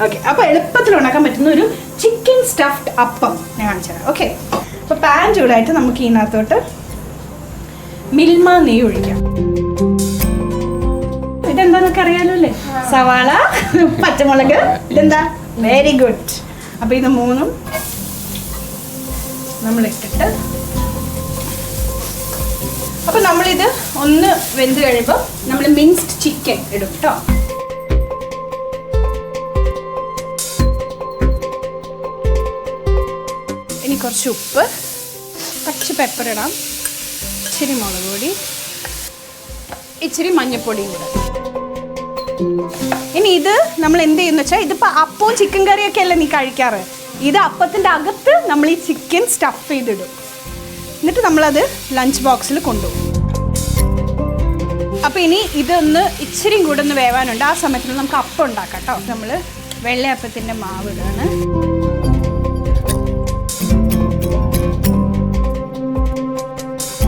Okay, അപ്പോൾ എളുപ്പത്തിൽ ഉണ്ടാക്കാൻ പറ്റുന്ന ഒരു ചിക്കൻ സ്റ്റഫ്ഡ് അപ്പം ഞാൻ കാണിച്ചു തരാം. ഓക്കെ, അപ്പോൾ പാൻ ചൂടായിട്ട് നമുക്ക് ഇതിനകത്തോട്ട് മിൽമ നെയ്യ് ഒഴിക്കാം. ഇതെന്താന്നൊക്കെ അറിയാലോ അല്ലേ? സവാള, പച്ചമുളക്, ഇതെന്താ? Very good. അപ്പോൾ ഇത് മൂന്നും നമ്മളിട്ടിട്ട്, അപ്പോൾ നമ്മളിത് ഒന്ന് വെന്ത് കഴിയുമ്പോൾ നമ്മൾ മിൻസ്ഡ് ചിക്കൻ ഇടും കേട്ടോ. ഇനി കുറച്ച് ഉപ്പ്, കുറച്ച് പെപ്പർ ഇടാം, ഇച്ചിരി മുളക് പൊടി, ഇച്ചിരി മഞ്ഞൾപ്പൊടിയും കൂടെ. ഇനി ഇത് നമ്മൾ എന്ത് ചെയ്യുന്ന വെച്ചാൽ, ഇതിപ്പോൾ അപ്പവും ചിക്കൻ കറിയൊക്കെ അല്ലേ നീ കഴിക്കാറ്, ഇത് അപ്പത്തിൻ്റെ അകത്ത് നമ്മൾ ഈ ചിക്കൻ സ്റ്റഫ് ചെയ്തിടും. എന്നിട്ട് നമ്മളത് ലഞ്ച് ബോക്സിൽ കൊണ്ടുപോകും. അപ്പോൾ ഇനി ഇതൊന്ന് ഇച്ചിരിയും കൂടെ ഒന്ന് വേവാനുണ്ട്. ആ സമയത്ത് നമുക്ക് അപ്പം ഉണ്ടാക്കാം കേട്ടോ. നമ്മൾ വെള്ളയപ്പത്തിൻ്റെ മാവ് ഇടുകയാണ്.